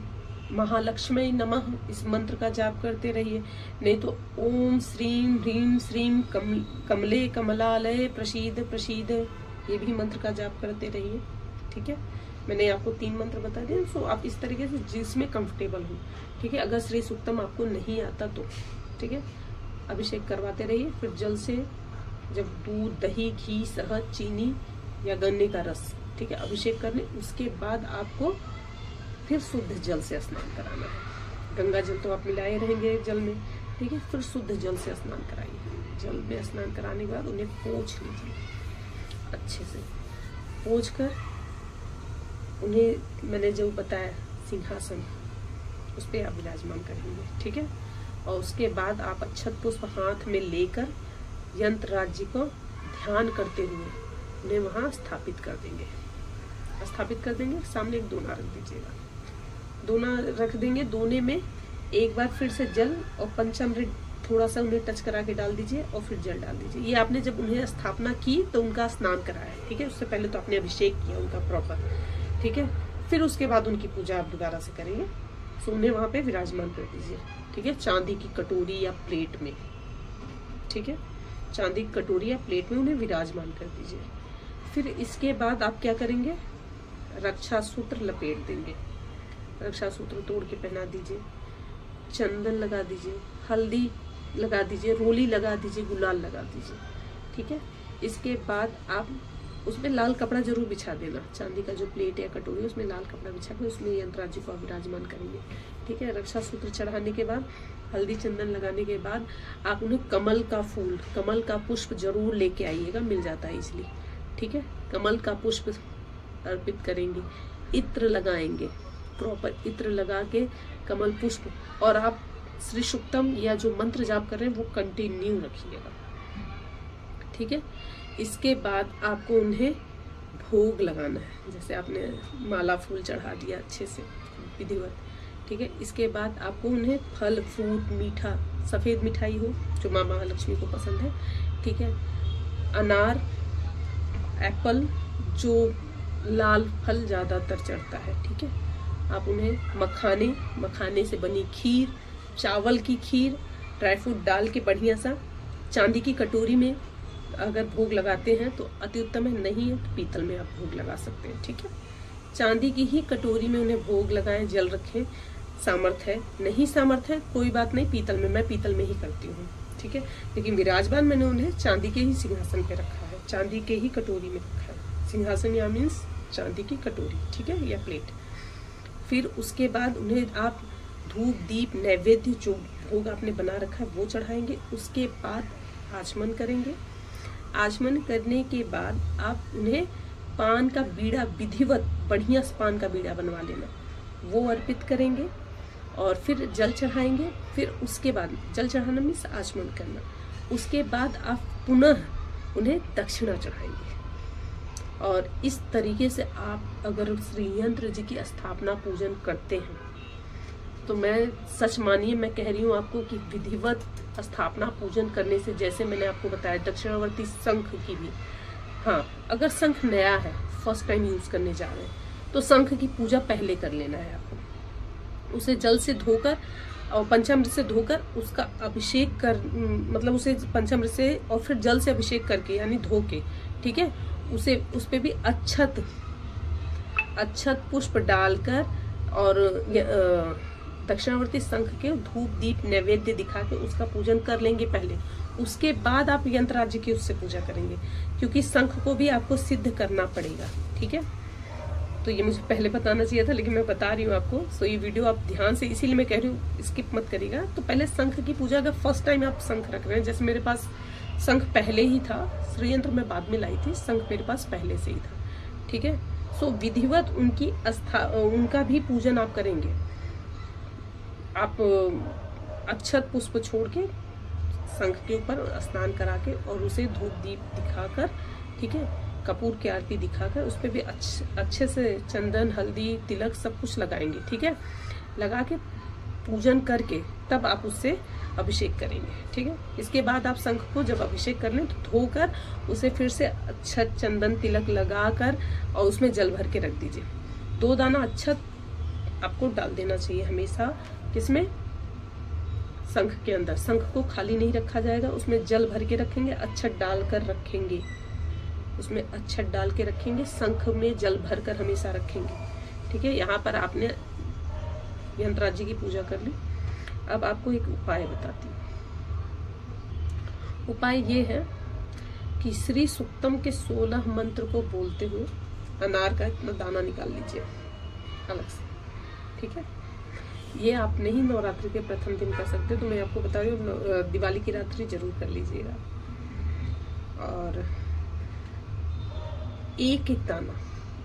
महालक्ष्मी नमः इस मंत्र का जाप करते रहिए। नहीं तो ओम श्रीम ह्रीम श्रीम कमले कमलालय प्रसीद ये भी मंत्र का जाप करते रहिए, ठीक है। मैंने आपको 3 मंत्र बता दिए, सो आप इस तरीके से जिसमें कंफर्टेबल हो, ठीक है। अगर श्री सूक्तम आपको नहीं आता तो, ठीक है, अभिषेक करवाते रहिए। फिर जल से जब दूध, दही, घी, शहद, चीनी या गन्ने का रस, ठीक है, अभिषेक करने, उसके बाद आपको फिर शुद्ध जल से स्नान कराना है। गंगा जल तो आप मिलाए रहेंगे जल में, ठीक है। फिर शुद्ध जल से स्नान कराइए। जल में स्नान कराने के बाद उन्हें पोंछ लीजिए, अच्छे से पोंछ कर उन्हें मैंने जो बताया सिंहासन, उस पर आप विराजमान करेंगे, ठीक है। और उसके बाद आप अक्षत पुष्प हाथ में लेकर यंत्र राज्य को ध्यान करते हुए उन्हें वहां स्थापित कर देंगे। सामने एक दोना रख दीजिएगा, दोना रख देंगे। दोने में एक बार फिर से जल और पंचामृत थोड़ा सा उन्हें टच करा के डाल दीजिए और फिर जल डाल दीजिए। ये आपने जब उन्हें स्थापना की तो उनका स्नान कराया, ठीक है। उससे पहले तो आपने अभिषेक किया उनका प्रॉपर, ठीक है। फिर उसके बाद उनकी पूजा आप दोबारा से करेंगे। तो उन्हें वहां पे विराजमान कर दीजिए, ठीक है, चांदी की कटोरी या प्लेट में, ठीक है। चांदी की कटोरी या प्लेट में उन्हें विराजमान कर दीजिए। फिर इसके बाद आप क्या करेंगे, रक्षा सूत्र लपेट देंगे, रक्षा सूत्र तोड़ के पहना दीजिए, चंदन लगा दीजिए, हल्दी लगा दीजिए, रोली लगा दीजिए, गुलाल लगा दीजिए, ठीक है। इसके बाद आप उसमें लाल कपड़ा जरूर बिछा देना। चांदी का जो प्लेट या कटोरी है उसमें लाल कपड़ा बिछा के उसमें यंत्र राज्य को विराजमान करेंगे, ठीक है। रक्षा सूत्र चढ़ाने के बाद, हल्दी चंदन लगाने के बाद आप उन्हें कमल का फूल, कमल का पुष्प जरूर लेके आइएगा, मिल जाता है इसलिए, ठीक है। कमल का पुष्प अर्पित करेंगे, इत्र लगाएंगे, प्रॉपर इत्र लगा के कमल पुष्प, और आप श्री सुक्तम या जो मंत्र जाप कर रहे हैं वो कंटिन्यू रखिएगा, ठीक है। इसके बाद आपको उन्हें भोग लगाना है, जैसे आपने माला फूल चढ़ा दिया अच्छे से विधिवत, ठीक है। इसके बाद आपको उन्हें फल फ्रूट मीठा, सफेद मिठाई हो जो माँ महालक्ष्मी को पसंद है, ठीक है, अनार, एप्पल, जो लाल फल ज्यादातर चढ़ता है, ठीक है। आप उन्हें मखाने से बनी खीर, चावल की खीर, ड्राई फ्रूट डाल के बढ़िया सा चांदी की कटोरी में अगर भोग लगाते हैं तो अति उत्तम है, नहीं है तो पीतल में आप भोग लगा सकते हैं, ठीक है। चांदी की ही कटोरी में उन्हें भोग लगाएं, जल रखें। सामर्थ्य है, नहीं सामर्थ्य है कोई बात नहीं, पीतल में, मैं पीतल में ही करती हूँ, ठीक है। लेकिन विराजमान मैंने उन्हें चांदी के ही सिंहासन पे रखा है, चांदी के ही कटोरी में रखा है। सिंहासन या मीन्स चांदी की कटोरी, ठीक है, या प्लेट। फिर उसके बाद उन्हें आप धूप दीप नैवेद्य जो भोग आपने बना रखा है वो चढ़ाएंगे। उसके बाद आचमन करेंगे। आचमन करने के बाद आप उन्हें पान का बीड़ा, विधिवत बढ़िया पान का बीड़ा बनवा लेना, वो अर्पित करेंगे और फिर जल चढ़ाएंगे। फिर उसके बाद जल चढ़ाना मीन्स आचमन करना। उसके बाद आप पुनः उन्हें दक्षिणा चढ़ाएंगे। और इस तरीके से आप अगर श्री यंत्र जी की स्थापना पूजन करते हैं तो मैं सच मानिए, मैं कह रही हूँ आपको कि विधिवत स्थापना पूजन करने से, जैसे मैंने आपको बताया दक्षिणावर्ती शंख की भी, हाँ, अगर शंख नया है, फर्स्ट टाइम यूज करने जा रहे हैं तो शंख की पूजा पहले कर लेना है आपको। उसे जल से धोकर और पंचामृत से धोकर उसका अभिषेक कर, मतलब उसे पंचामृत से और फिर जल से अभिषेक करके यानी धो के, ठीक है, उसे उस पे भी अच्छत पुष्प डालकर और दक्षिणावर्ती शंख के धूप दीप नैवेद्य दिखा के उसका पूजन कर लेंगे पहले। उसके बाद आप यंत्र राज्य की उससे पूजा करेंगे, क्योंकि शंख को भी आपको सिद्ध करना पड़ेगा, ठीक है। तो ये मुझे पहले बताना चाहिए था, लेकिन मैं बता रही हूँ आपको। सो ये वीडियो आप ध्यान से, इसीलिए मैं कह रही हूँ स्किप मत करिएगा। तो पहले शंख की पूजा, अगर फर्स्ट टाइम आप शंख रख रहे हैं, जैसे मेरे पास शंख पहले ही था, श्री यंत्र मैं बाद में लाई थी, शंख मेरे पास पहले से ही था, ठीक है। सो विधिवत उनका भी पूजन आप करेंगे। आप अक्षत पुष्प छोड़ के शंख के ऊपर स्नान करा के और उसे धूप दीप दिखाकर, ठीक है, कपूर की आरती दिखाकर उस पर भी अच्छे से चंदन हल्दी तिलक सब कुछ लगाएंगे, ठीक है। लगा के पूजन करके तब आप उससे अभिषेक करेंगे, ठीक है। इसके बाद आप शंख को जब अभिषेक कर लें तो धोकर उसे फिर से अच्छत चंदन तिलक लगाकर और उसमें जल भर के रख दीजिए। 2 दाना अच्छत आपको डाल देना चाहिए हमेशा, किसमें, शंख के अंदर। शंख को खाली नहीं रखा जाएगा, उसमें जल भर के रखेंगे, अच्छत डालकर रखेंगे, उसमें अच्छत डाल के रखेंगे, शंख में जल भरकर हमेशा रखेंगे, ठीक है। यहाँ पर आपने यंत्र राज्य की पूजा कर ली। अब आपको एक उपाय बताती हूँ। उपाय ये है कि श्री सुक्तम के 16 मंत्र को बोलते हुए अनार का इतना दाना निकाल लीजिए अलग से, ठीक है। ये आप नहीं नवरात्रि के प्रथम दिन कर सकते, तो मैं आपको बता रही हूँ दिवाली की रात्रि जरूर कर लीजिएगा। और एक दाना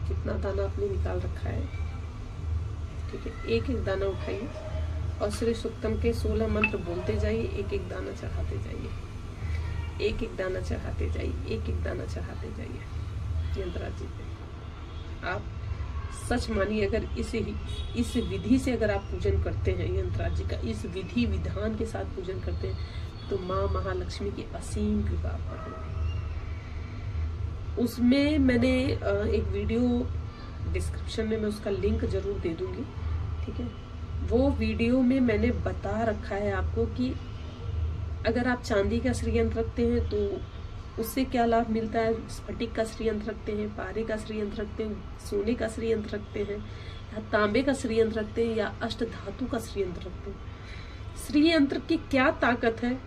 कितना दाना आपने निकाल रखा है, ठीक है। एक एक दाना उठाइए और श्री सूक्तम के 16 मंत्र बोलते जाइए, एक एक दाना चढ़ाते जाइए, एक एक दाना चढ़ाते जाइए, एक एक दाना चढ़ाते जाइए यंत्रराज जी पे। आप सच मानिए, अगर इस विधि से अगर आप पूजन करते हैं यंत्रराज जी का, इस विधि विधान के साथ पूजन करते हैं, तो माँ महालक्ष्मी की असीम कृपा पर होगी। उसमें मैंने एक वीडियो डिस्क्रिप्शन में मैं उसका लिंक जरूर दे दूंगी, ठीक है। वो वीडियो में मैंने बता रखा है आपको कि अगर आप चांदी का श्रीयंत्र रखते हैं तो उससे क्या लाभ मिलता है, स्फटिक का श्रीयंत्र रखते हैं, पारे का श्रीयंत्र रखते हैं, सोने का श्रीयंत्र रखते हैं, या तांबे का श्रीयंत्र रखते हैं, या अष्ट धातु का श्रीयंत्र रखते हैं। श्रीयंत्र की क्या ताकत है,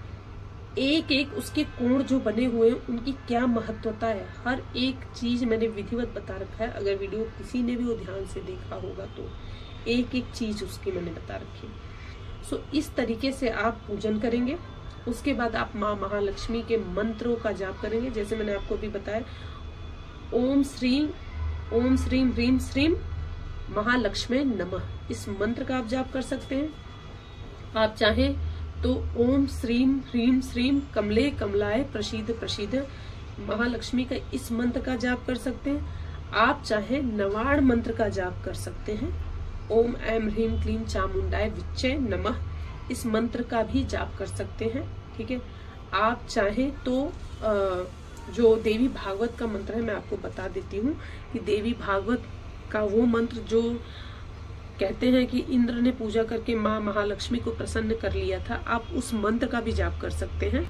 एक एक उसके कोण जो बने हुए हैं उनकी क्या महत्वता है, हर एक चीज मैंने विधिवत बता रखा है। अगर वीडियो किसी ने भी वो ध्यान से देखा होगा तो एक एक चीज उसकी मैंने बता रखी है। सो इस तरीके से आप पूजन करेंगे। उसके बाद आप माँ महालक्ष्मी के मंत्रों का जाप करेंगे, जैसे मैंने आपको भी बताया, ओम श्रीम ह्रीम श्रीम महालक्ष्मी नमः, इस मंत्र का आप जाप कर सकते हैं। आप चाहें तो ओम श्रीम ह्रीम श्रीम कमले कमलाय प्रसीद प्रसीद महालक्ष्मी का इस मंत्र का जाप कर सकते हैं। आप चाहे नवाड़ मंत्र का जाप कर सकते हैं, ओम ऐम ह्रीम क्लीम चामुंडाय विच्चे नमः, इस मंत्र का भी जाप कर सकते हैं, ठीक है। आप चाहें तो जो देवी भागवत का मंत्र है मैं आपको बता देती हूँ कि देवी भागवत का वो मंत्र जो कहते हैं कि इंद्र ने पूजा करके माँ महालक्ष्मी को प्रसन्न कर लिया था, आप उस मंत्र का भी जाप कर सकते हैं।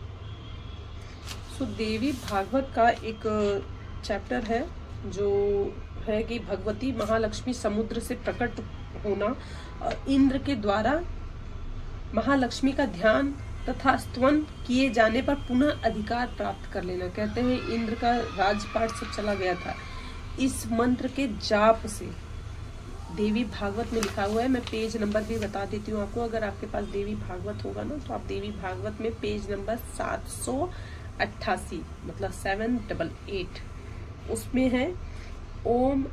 सो देवी भागवत का एक चैप्टर है जो है कि भगवती महालक्ष्मी समुद्र से प्रकट होना और इंद्र के द्वारा महालक्ष्मी का ध्यान तथा स्तवन किए जाने पर पुनः अधिकार प्राप्त कर लेना। कहते हैं इंद्र का राजपाट सब चला गया था इस मंत्र के जाप से। देवी भागवत में लिखा हुआ है, मैं पेज नंबर भी बता देती हूँ आपको। अगर आपके पास देवी भागवत होगा ना तो आप देवी भागवत में पेज नंबर 788 मतलब 788 उसमें है ओम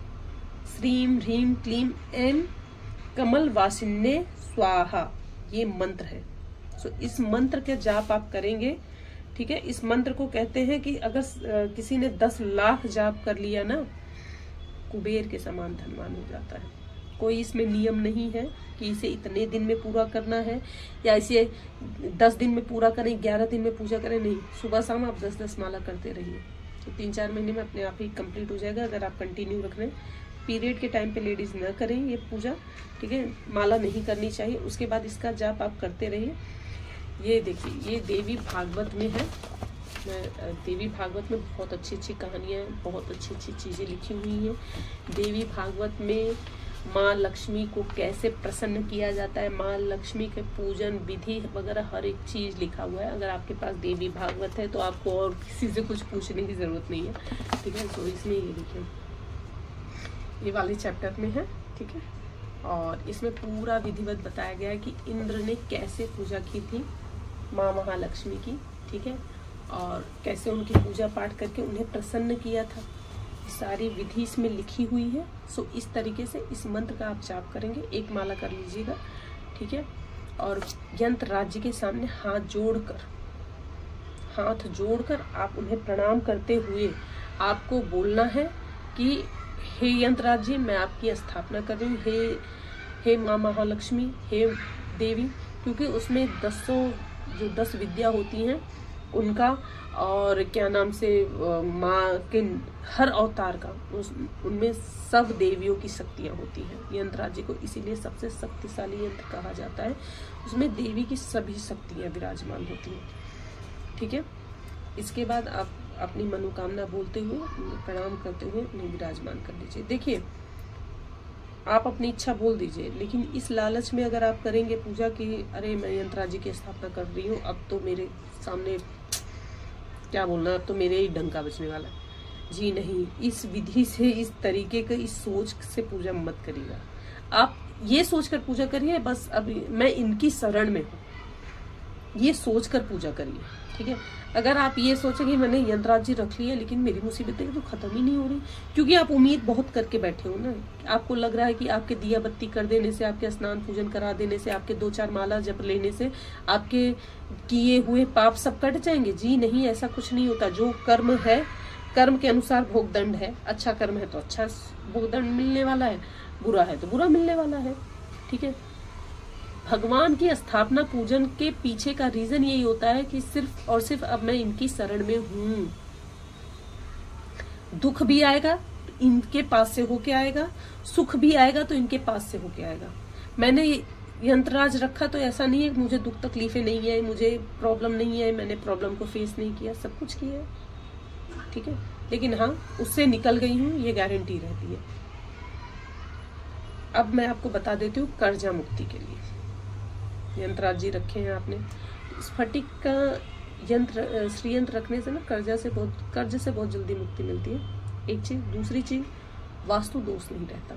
श्रीम ह्रीम क्लीम एम कमल वासिन्ने स्वाहा, ये मंत्र है। सो इस मंत्र के जाप आप करेंगे, ठीक है। इस मंत्र को कहते हैं कि अगर किसी ने 10 लाख जाप कर लिया ना, कुबेर के समान धनवान हो जाता है। कोई इसमें नियम नहीं है कि इसे इतने दिन में पूरा करना है या इसे 10 दिन में पूरा करें, 11 दिन में पूजा करें, नहीं। सुबह शाम आप 10-10 माला करते रहिए, तो 3-4 महीने में अपने आप ही कंप्लीट हो जाएगा। अगर आप कंटिन्यू रख रहे हैं, पीरियड के टाइम पे लेडीज न करें ये पूजा, ठीक है। माला नहीं करनी चाहिए। उसके बाद इसका जाप आप करते रहिए। ये देखिए, ये देवी भागवत में है। देवी भागवत में बहुत अच्छी अच्छी कहानियां, बहुत अच्छी अच्छी चीजें लिखी हुई हैं। देवी भागवत में माँ लक्ष्मी को कैसे प्रसन्न किया जाता है, माँ लक्ष्मी के पूजन विधि वगैरह हर एक चीज लिखा हुआ है। अगर आपके पास देवी भागवत है तो आपको और किसी से कुछ पूछने की जरूरत नहीं है, ठीक है। तो इसमें ये देखिए, ये वाले चैप्टर में है, ठीक है। और इसमें पूरा विधिवत बताया गया है कि इंद्र ने कैसे पूजा की थी माँ महालक्ष्मी की, ठीक है, और कैसे उनकी पूजा पाठ करके उन्हें प्रसन्न किया था। सारी विधि इसमें लिखी हुई है। सो इस तरीके से इस मंत्र का आप जाप करेंगे, एक माला कर लीजिएगा, ठीक है। और यंत्र राज्य के सामने हाथ जोड़कर आप उन्हें प्रणाम करते हुए आपको बोलना है कि हे यंत्र राज्य, मैं आपकी स्थापना कर रही हूँ, हे माँ महालक्ष्मी, हे देवी, क्योंकि उसमें 10 विद्या होती हैं उनका, और क्या नाम से माँ के हर अवतार का, उनमें सब देवियों की शक्तियाँ होती हैं। यंत्र राज्य को इसीलिए सबसे शक्तिशाली यंत्र कहा जाता है। उसमें देवी की सभी शक्तियाँ विराजमान होती हैं, ठीक है। इसके बाद आप अपनी मनोकामना बोलते हुए, प्रणाम करते हुए उन्हें विराजमान कर लीजिए। देखिए, आप अपनी इच्छा बोल दीजिए, लेकिन इस लालच में अगर आप करेंगे पूजा की, अरे मैं यंत्रराज जी की स्थापना कर रही हूँ, अब तो मेरे सामने क्या बोलना, अब तो मेरे ही डंका बजने वाला, जी नहीं। इस विधि से, इस तरीके का, इस सोच से पूजा मत करिएगा। आप ये सोचकर पूजा करिए, बस अब मैं इनकी शरण में हूँ, ये सोच कर पूजा करिए, ठीक है। अगर आप ये सोचें कि मैंने यंत्रराज जी रख लिए लेकिन मेरी मुसीबतें तो खत्म ही नहीं हो रही, क्योंकि आप उम्मीद बहुत करके बैठे हो ना। आपको लग रहा है कि आपके दिया बत्ती कर देने से, आपके स्नान पूजन करा देने से, आपके 2-4 माला जप लेने से आपके किए हुए पाप सब कट जाएंगे। जी नहीं, ऐसा कुछ नहीं होता। जो कर्म है, कर्म के अनुसार भोग दंड है। अच्छा कर्म है तो अच्छा भोग दंड मिलने वाला है, बुरा है तो बुरा मिलने वाला है, ठीक है। भगवान की स्थापना पूजन के पीछे का रीजन यही होता है कि सिर्फ और सिर्फ अब मैं इनकी शरण में हूं। दुख भी आएगा तो इनके पास से होके आएगा, सुख भी आएगा तो इनके पास से होके आएगा। मैंने यंत्रराज रखा तो ऐसा नहीं है कि मुझे दुख तकलीफें नहीं है, मुझे प्रॉब्लम नहीं है, मैंने प्रॉब्लम को फेस नहीं किया, सब कुछ किया, ठीक है। लेकिन हाँ, उससे निकल गई हूं, ये गारंटी रहती है। अब मैं आपको बता देती हूँ कर्जा मुक्ति के लिए यंत्रराज जी रखे हैं आपने। स्फटिक का यंत्र, श्री यंत्र रखने से ना कर्ज से बहुत जल्दी मुक्ति मिलती है, एक चीज। दूसरी चीज, वास्तु दोष नहीं रहता।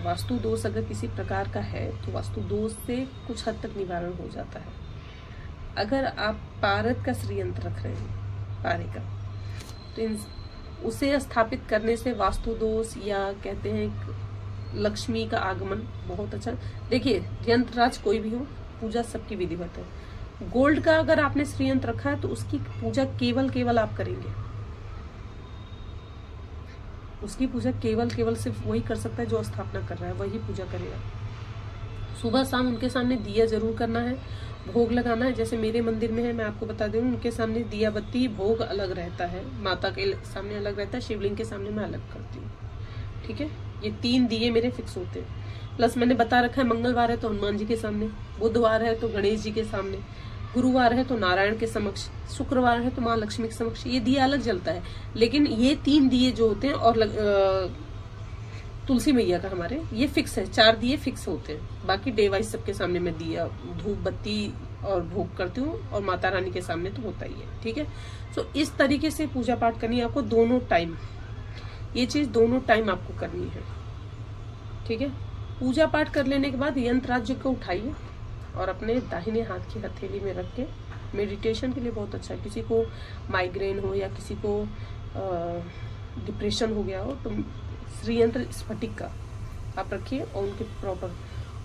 वास्तु दोष अगर किसी प्रकार का है तो वास्तु दोष से कुछ हद तक निवारण हो जाता है। अगर आप पारद का श्री यंत्र रख रहे हैं, पारे का, तो उसे स्थापित करने से वास्तु दोष या कहते हैं लक्ष्मी का आगमन बहुत अच्छा। देखिए, यंत्रराज कोई भी हो, पूजा सबकी विधिवत है। गोल्ड का अगर आपने श्री यंत्र रखा है तो उसकी पूजा केवल आप करेंगे। उसकी पूजा केवल सिर्फ वही कर सकता है जो स्थापना कर रहा है, वही पूजा करेगा। सुबह शाम उनके सामने दिया जरूर करना है, भोग लगाना है। जैसे मेरे मंदिर में है, मैं आपको बता दूं, उनके सामने दिया बत्ती भोग अलग रहता है, माता के सामने अलग रहता है, शिवलिंग के सामने मैं अलग करती हूँ, ठीक है। ये 3 दिए मेरे फिक्स होते हैं। प्लस मैंने बता रखा है, मंगलवार है तो हनुमान जी के सामने, बुधवार है तो गणेश जी के सामने, गुरुवार है तो नारायण के समक्ष, शुक्रवार है तो माँ लक्ष्मी के समक्ष। ये दिया अलग जलता है, लेकिन ये 3 दिए जो होते हैं और तुलसी मैया का हमारे ये फिक्स है, 4 दिए फिक्स होते हैं। बाकी डे वाइज सबके सामने मैं दिया, धूप बत्ती और भोग करती हूँ, और माता रानी के सामने तो होता ही है, ठीक है। सो इस तरीके से पूजा पाठ करनी है आपको दोनों टाइम। ये चीज दोनों टाइम आपको करनी है, ठीक है। पूजा पाठ कर लेने के बाद यंत्रराज को उठाइए और अपने दाहिने हाथ की हथेली में रख के, मेडिटेशन के लिए बहुत अच्छा है। किसी को माइग्रेन हो या किसी को डिप्रेशन हो गया हो तो श्री यंत्र स्फटिक का आप रखिए और उनके प्रॉपर,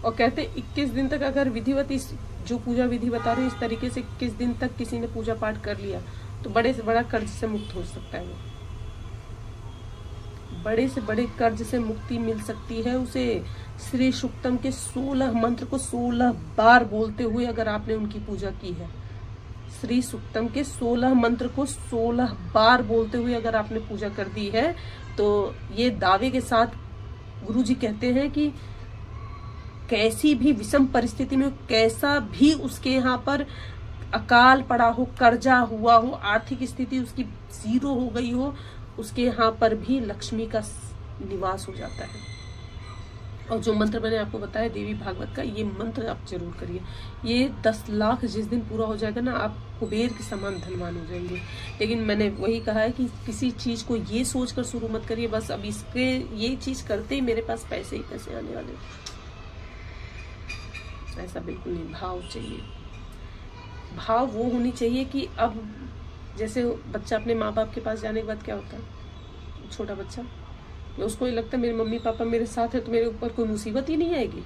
और कहते 21 दिन तक अगर विधिवत इस जो पूजा विधि बता रही है इस तरीके से 21 दिन तक किसी ने पूजा पाठ कर लिया तो बड़े से बड़ा कर्ज से मुक्त हो सकता है। वो बड़े से बड़े कर्ज से मुक्ति मिल सकती है उसे। श्री सूक्तम के 16 मंत्र को 16 बार बोलते हुए अगर आपने उनकी पूजा की है, श्री सूक्तम के 16 मंत्र को 16 बार बोलते हुए अगर आपने पूजा कर दी है तो ये दावे के साथ गुरुजी कहते हैं कि कैसी भी विषम परिस्थिति में, कैसा भी उसके यहाँ पर अकाल पड़ा हो, कर्जा हुआ हो, आर्थिक स्थिति उसकी 0 हो गई हो, उसके यहाँ पर भी लक्ष्मी का निवास हो जाता है। और जो मंत्र मैंने आपको बताया देवी भागवत का, ये मंत्र आप जरूर करिए। ये 10 लाख जिस दिन पूरा हो जाएगा ना, आप कुबेर के समान धनवान हो जाएंगे। लेकिन मैंने वही कहा है कि किसी चीज को ये सोचकर शुरू मत करिए बस अब इसके ये चीज करते ही मेरे पास पैसे ही पैसे आने वाले, ऐसा बिल्कुल नहीं। भाव चाहिए, भाव वो होनी चाहिए कि अब जैसे बच्चा अपने माँ बाप के पास जाने के बाद क्या होता है, छोटा बच्चा, उसको ये लगता है मेरे मम्मी पापा मेरे साथ है तो मेरे ऊपर कोई मुसीबत ही नहीं आएगी।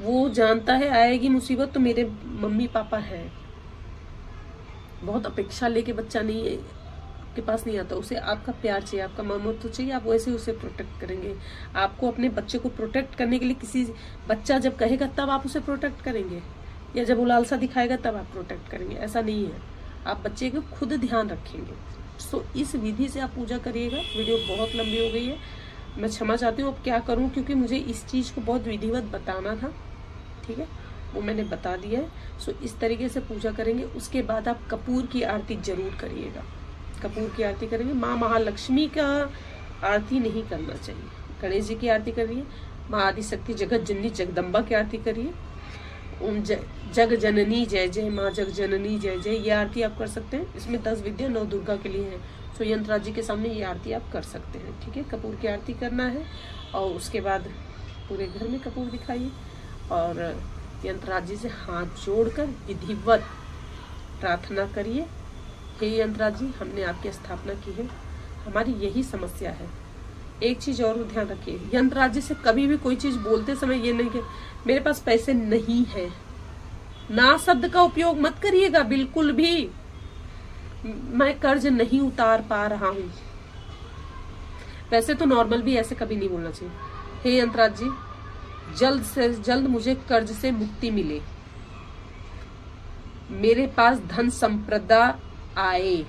वो जानता है आएगी मुसीबत तो मेरे मम्मी पापा हैं। बहुत अपेक्षा लेके बच्चा नहीं है के पास नहीं आता, उसे आपका प्यार चाहिए, आपका ममत्व चाहिए, आप वैसे उसे प्रोटेक्ट करेंगे। आपको अपने बच्चे को प्रोटेक्ट करने के लिए किसी बच्चा जब कहेगा तब आप उसे प्रोटेक्ट करेंगे, या जब वो लालसा दिखाएगा तब आप प्रोटेक्ट करेंगे, ऐसा नहीं है। आप बच्चे को खुद ध्यान रखेंगे। सो इस विधि से आप पूजा करिएगा। वीडियो बहुत लंबी हो गई है, मैं क्षमा चाहती हूँ। अब क्या करूँ, क्योंकि मुझे इस चीज को बहुत विधिवत बताना था, ठीक है, वो मैंने बता दिया है। सो इस तरीके से पूजा करेंगे। उसके बाद आप कपूर की आरती जरूर करिएगा। कपूर की आरती करेंगे। माँ महालक्ष्मी का आरती नहीं करना चाहिए। गणेश जी की आरती करिए, माँ आदिशक्ति जगत जननी जगदम्बा की आरती करिए। ओम जग जननी जय जय, माँ जग जननी जय जय, ये आरती आप कर सकते हैं। इसमें 10 विद्या 9 दुर्गा के लिए है। सो यंत्रराज जी के सामने ये आरती आप कर सकते हैं, ठीक है। कपूर की आरती करना है और उसके बाद पूरे घर में कपूर दिखाइए और यंत्रराज जी से हाथ जोड़कर विधिवत प्रार्थना करिए, हे यंत्रराज जी, हमने आपकी स्थापना की है, हमारी यही समस्या है। एक चीज और ध्यान रखिए, यंत्रराज जी से कभी भी कोई चीज बोलते समय ये नहीं कि मेरे पास पैसे नहीं है, ना शब्द का उपयोग मत करिएगा बिल्कुल भी। मैं कर्ज नहीं उतार पा रहा हूं, वैसे तो नॉर्मल भी ऐसे कभी नहीं बोलना चाहिए। हे यंत्रराज जी, जल्द से जल्द मुझे कर्ज से मुक्ति मिले, मेरे पास धन संपदा आए,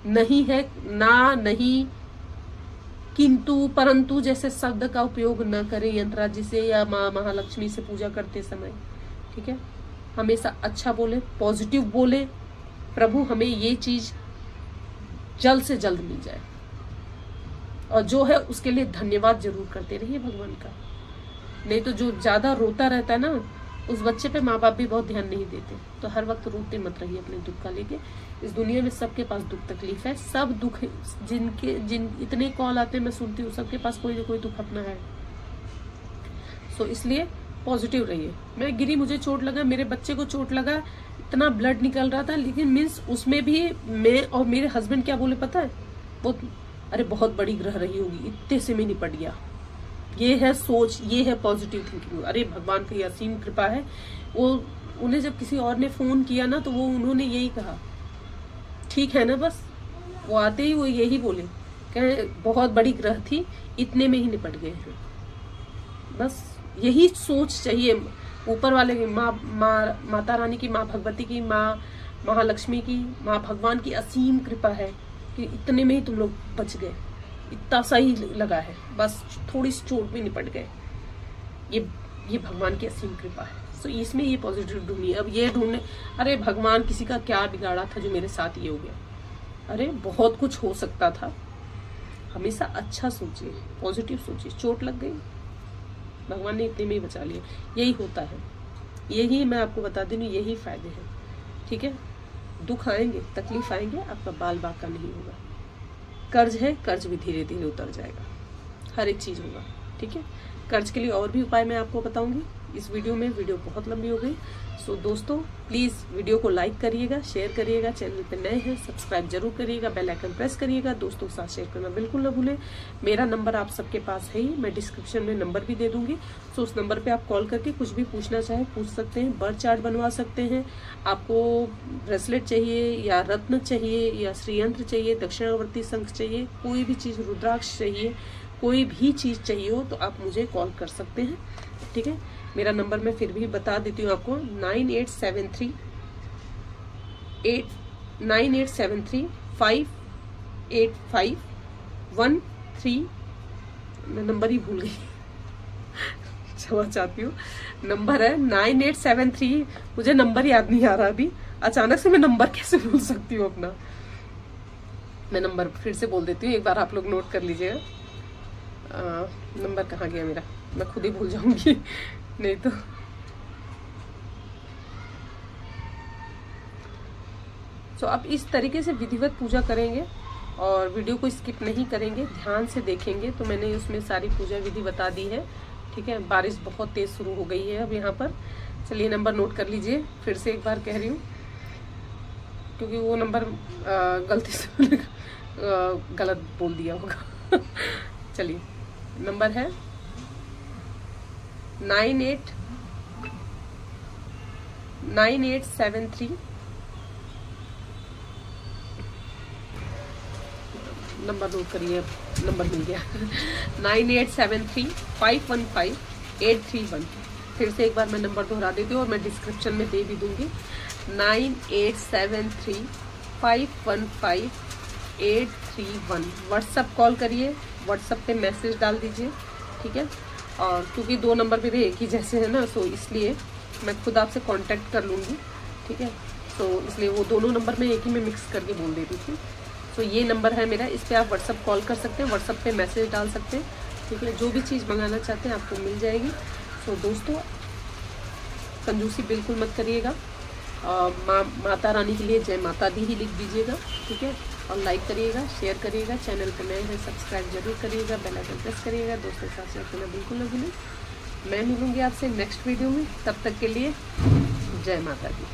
नहीं है ना, नहीं, किंतु, परंतु जैसे शब्द का उपयोग न करें यंत्रराज जी से या माँ महालक्ष्मी से पूजा करते समय, ठीक है। हमेशा अच्छा बोले, पॉजिटिव बोले, प्रभु हमें ये चीज जल्द से जल्द मिल जाए, और जो है उसके लिए धन्यवाद जरूर करते रहिए भगवान का। नहीं तो जो ज्यादा रोता रहता है ना, उस बच्चे पे माँ बाप भी बहुत ध्यान नहीं देते। तो हर वक्त रोते मत रहिए अपने दुख का लेके। इस दुनिया में सबके पास दुख तकलीफ है, सब दुख, जिन इतने कॉल आते हैं मैं सुनती हूँ, सबके पास कोई ना कोई दुख अपना है। सो इसलिए पॉजिटिव रहिए। मैं गिरी, मुझे चोट लगा, मेरे बच्चे को चोट लगा, इतना ब्लड निकल रहा था, लेकिन मीन्स उसमें भी मैं और मेरे हस्बैंड क्या बोले पता है, वो अरे बहुत बड़ी ग्रह रही होगी, इतने से में निपट गया। ये है सोच, ये है पॉजिटिव थिंकिंग। अरे भगवान की असीम कृपा है। वो उन्हें जब किसी और ने फोन किया ना, तो वो उन्होंने यही कहा, ठीक है ना, बस वो आते ही वो यही बोले, कहे बहुत बड़ी ग्रह थी, इतने में ही निपट गए हैं। बस यही सोच चाहिए ऊपर वाले की, माता रानी की, माँ भगवती की, माँ महालक्ष्मी की, माँ भगवान की असीम कृपा है कि इतने में ही तुम लोग बच गए, इतना सही लगा है, बस थोड़ी सी चोट में निपट गए। ये भगवान की असीम कृपा है। सो इसमें ये पॉजिटिव ढूंढिए। अब ये ढूंढने, अरे भगवान किसी का क्या बिगाड़ा था जो मेरे साथ ये हो गया, अरे बहुत कुछ हो सकता था। हमेशा अच्छा सोचिए, पॉजिटिव सोचिए। चोट लग गई, भगवान ने इतने में ही बचा लिया। यही होता है, यही मैं आपको बता दूं, यही फायदे हैं, ठीक है। दुख आएंगे, तकलीफ आएंगे, आपका बाल बाका नहीं होगा। कर्ज है, कर्ज भी धीरे धीरे उतर जाएगा, हर एक चीज होगा, ठीक है। कर्ज के लिए और भी उपाय मैं आपको बताऊंगी इस वीडियो में। वीडियो बहुत लंबी हो गई। सो दोस्तों प्लीज वीडियो को लाइक करिएगा, शेयर करिएगा, चैनल पे नए हैं सब्सक्राइब जरूर करिएगा, बेल आइकन प्रेस करिएगा, दोस्तों के साथ शेयर करना बिल्कुल ना भूलें। मेरा नंबर आप सबके पास है ही, मैं डिस्क्रिप्शन में नंबर भी दे दूंगी। सो उस नंबर पे आप कॉल करके कुछ भी पूछना चाहे पूछ सकते हैं, बर्थ चार्ट बनवा सकते हैं, आपको ब्रेसलेट चाहिए या रत्न चाहिए या श्रीयंत्र चाहिए, दक्षिणावर्ती शंख चाहिए, कोई भी चीज, रुद्राक्ष चाहिए, कोई भी चीज चाहिए हो तो आप मुझे कॉल कर सकते हैं, ठीक है। मेरा नंबर मैं फिर भी बता देती हूँ आपको, 9873585113। मैं नंबर ही भूल गई क्षमा चाहती हूँ। नंबर है 9873, मुझे नंबर याद नहीं आ रहा अभी, अचानक से मैं नंबर कैसे भूल सकती हूँ अपना। मैं नंबर फिर से बोल देती हूँ, एक बार आप लोग नोट कर लीजिएगा। नंबर कहाँ गया मेरा, मैं खुद ही भूल जाऊंगी नहीं तो। तो आप इस तरीके से विधिवत पूजा करेंगे और वीडियो को स्किप नहीं करेंगे, ध्यान से देखेंगे तो मैंने उसमें सारी पूजा विधि बता दी है, ठीक है। बारिश बहुत तेज शुरू हो गई है अब यहाँ पर। चलिए नंबर नोट कर लीजिए, फिर से एक बार कह रही हूँ क्योंकि वो नंबर गलती से गलत बोल दिया होगा चलिए नंबर है 9873, नंबर नोट करिए, नंबर मिल गया 9873515831। फिर से एक बार मैं नंबर दोहरा देती हूँ और मैं डिस्क्रिप्शन में दे भी दूंगी, 9873515831। व्हाट्सअप कॉल करिए, व्हाट्सअप पे मैसेज डाल दीजिए, ठीक है। और क्योंकि दो नंबर मेरे एक ही जैसे है ना, सो इसलिए मैं खुद आपसे कांटेक्ट कर लूँगी, ठीक है। तो इसलिए वो दोनों नंबर में एक ही में मिक्स करके बोल देती थी। तो ये नंबर है मेरा, इस पर आप व्हाट्सअप कॉल कर सकते हैं, व्हाट्सअप पे मैसेज डाल सकते हैं, ठीक है। जो भी चीज़ मंगाना चाहते हैं आपको मिल जाएगी। तो दोस्तों कंजूसी बिल्कुल मत करिएगा, माता रानी के लिए जय माता दी ही लिख दीजिएगा, ठीक है। और लाइक करिएगा, शेयर करिएगा, चैनल पर नए हैं सब्सक्राइब जरूर करिएगा, बेल आइकन प्रेस करिएगा, दोस्तों के साथ शेयर करना बिल्कुल न भूलें। मैं मिलूंगी आपसे नेक्स्ट वीडियो में, तब तक के लिए जय माता दी।